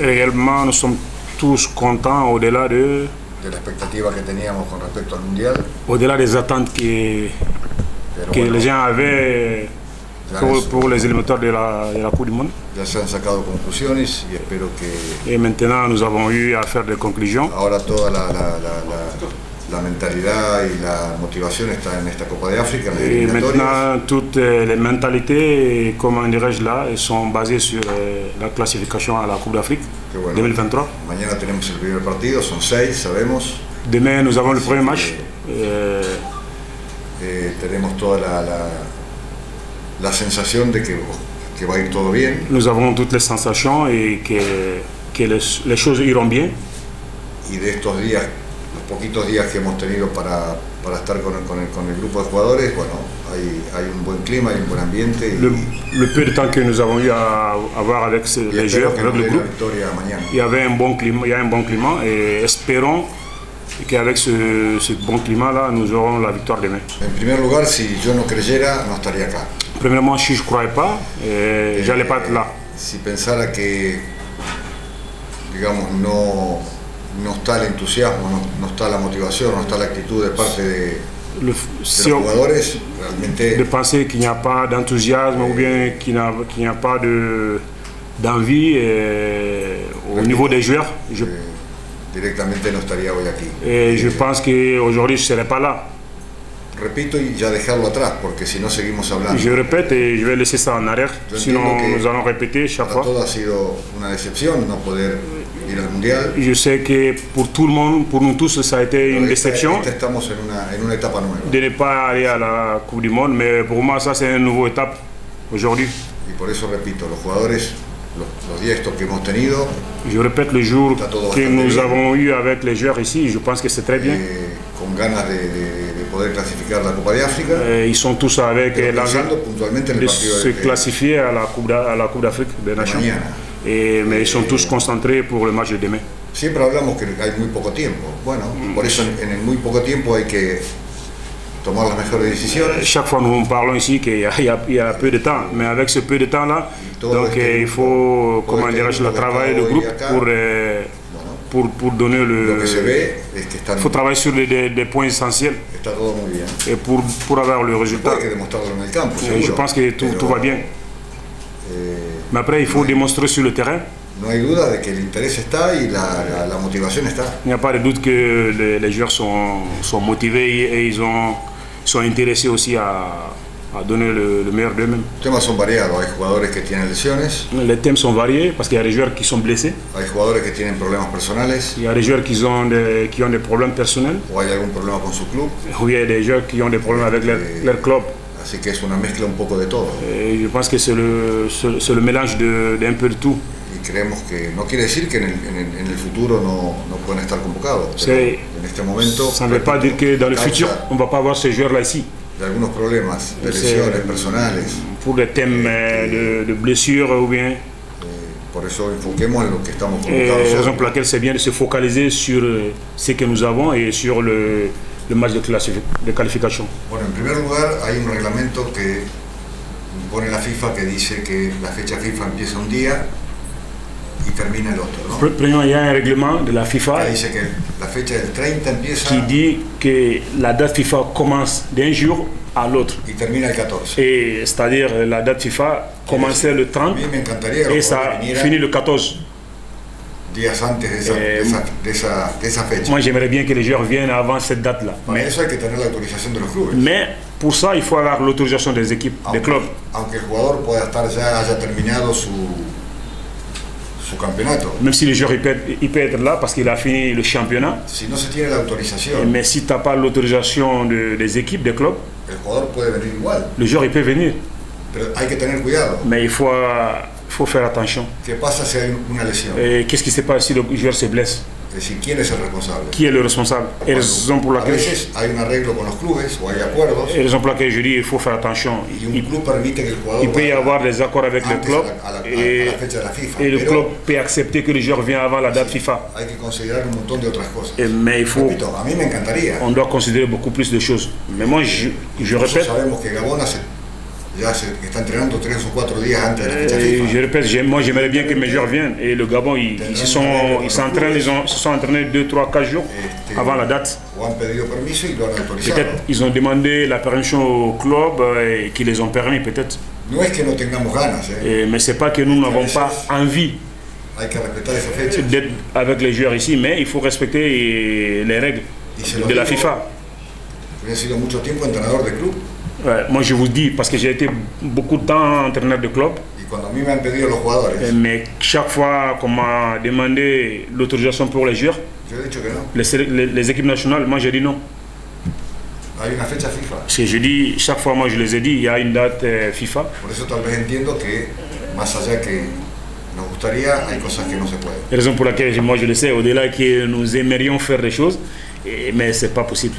Réellement, nous sommes tous contents au-delà de la expectativa que teníamos con respecto al Mundial. Au-delà des attentes que bueno, les gens avaient pour les éliminatoires de la Coupe du Monde. Ya se han sacado conclusiones y espero que... Et maintenant, nous avons eu à faire des conclusions. Ahora toda la mentalidad y la motivación está en esta Copa de África, en las Et eliminatorias. maintenant, toutes les mentalités, comment dirais-je là, sont basées sur la classification à la Coupe d'Afrique Bueno, 2023. mañana tenemos el primer partido, son 6, sabemos. Demain, nous avons le premier match. Tenemos toda la sensación de que va a ir todo bien. Nous avons toutes les sensations et que les choses iront bien. Y de estos días, los poquitos días que hemos tenido para estar con el grupo de jugadores, bueno, hay un buen clima, hay un buen ambiente. Le peu de temps que nous avons eu à avoir avec les joueurs, avec le groupe, il y avait un bon climat, il y a un bon climat et espérons qu'avec ce bon climat-là, nous aurons la victoire demain. En primer lugar, si yo no creyera, no estaría acá. Premièrement, si je ne croyais pas, je n'allais pas être là. Si pensara que, digamos, no está el entusiasmo, no está la motivación, no está la actitud de parte de los jugadores, realmente... De penser qu'il n'y a pas d'enthousiasme ou bien qu'il n'y a pas d'envie au niveau des joueurs, directamente no estaría hoy aquí. Et je pense qu'aujourd'hui je ne serai pas là. Repito y ya dejarlo atrás, porque si no seguimos hablando. Je répète et je vais laisser ça en arrière, sinon nous allons répéter chaque fois. Para todo ha sido una decepción no poder ir al Mundial. Je sais que pour tout le monde, pour nous tous, ça a été une déception Estamos en una etapa nueva. de ne pas aller à la Coupe du Monde, mais pour moi ça c'est une nouvelle étape aujourd'hui. Y por eso repito, los jugadores, los días estos que hemos tenido. Je répète le jour que nous avons eu avec les joueurs ici, je pense que c'est très bien. Con ganas de poder clasificar la Copa de África. Ils sont tous avec l'envie de se classifier à la Coupe d'Afrique des Nations. Mais ils sont tous concentrés pour le match de demain. Siempre hablamos que hay muy poco tiempo. Bueno, por eso en el muy poco tiempo hay que tomar las mejores decisiones. Chaque fois nous parlons ici qu'il y a peu de temps, mais avec ce peu de temps-là, donc il faut, comment dirais-je, le travail de groupe pour donner le... Il faut travailler sur des points essentiels et pour avoir le résultat. Et je pense que tout va bien. Mais après, il faut démontrer sur le terrain. No hay duda de que el interés está y la motivación está. Il n'y a pas de doute que les joueurs sont motivés et ils sont intéressés aussi à donner le meilleur d'eux-mêmes. Los temas son variados, hay jugadores que tienen lesiones. Les thèmes sont variés parce qu'il y a des joueurs qui sont blessés. Hay jugadores que tienen problemas personales. Il y a des joueurs qui ont des problèmes personnels. O hay algún problema con su club. Ou il y a des joueurs qui ont des problèmes avec leur club. Así que es una mezcla un poco de todo. Et je pense que c'est le mélange d'un peu de tout. Y creemos que no quiere decir que en el futuro no pueden estar convocados. Pero en este momento, ça ne veut pas dire que dans le futur on ne va pas avoir ces joueurs là ici. De algunos problemas de lesiones personales. Pour des thèmes de blessures ou bien. Por eso enfoquemos en lo que estamos convocados. Et raison pour laquelle c'est bien de se focaliser sur ce que nous avons et sur le match de qualification. Bueno, en primer lugar hay un reglamento que impone la FIFA que dice que la fecha FIFA empieza un día y termina el otro, ¿no? Premièrement, il y a un règlement de la FIFA qui dit que la date FIFA commence d'un jour à l'autre. Y termina el 14. Et c'est-à-dire la date FIFA commençait le 30 et ça finit le 14. Días antes de esa fecha. Moi j'aimerais bien que les joueurs viennent avant cette date-là. Mais eso hay que tener la autorización de los clubes. Mais pour ça il faut avoir l'autorisation des équipes, des clubs. Aunque el jugador pueda estar haya terminado su campeonato. Même si le joueur il peut être là parce qu'il a fini le championnat. Si no se tiene la autorización. Mais si tu n'as pas l'autorisation des équipes, des clubs, el jugador puede venir igual. Le joueur il peut venir. Pero hay que tener cuidado. Mais il faut faire attention. ¿Qué pasa si hay una lesión? Qu'est-ce qui se passe si le joueur se blesse? Es decir, ¿quién es el responsable? Qui est le responsable? Et raison pour laquelle, a veces hay un arreglo con los clubes o hay acuerdos. Et raison pour laquelle je dis il faut faire attention. Il peut y avoir des accords avec le club et le club peut accepter que le joueur vienne avant la date FIFA. Hay que considerar un montón de otras cosas. Mais il faut. Repito, a mí me encantaría. On doit considérer beaucoup plus de choses. Mais moi je répète. Sabemos que Gabon hace ya está entrenando 3 o 4 días antes de la fecha FIFA. Je répète, moi j'aimerais bien que mes joueurs viennent. Et le Gabon, ils se sont entraînés 2, 3, 4 jours avant la date. Peut-être ils ont demandé la permission au club et qu'ils les ont permis, peut-être. No es que no tengamos ganas, mais c'est pas que nous n'avons pas envie d'être avec les joueurs ici, mais il faut respecter les règles de la FIFA. Ouais, moi je vous dis, parce que j'ai été beaucoup de temps entraîneur de club. Mais chaque fois qu'on m'a demandé l'autorisation pour les joueurs, les équipes nationales, moi j'ai dit non. Parce que je dis, chaque fois moi je les ai dit, il y a une date FIFA. La raison pour laquelle moi je le sais, au-delà que nous aimerions faire des choses, mais c'est pas possible.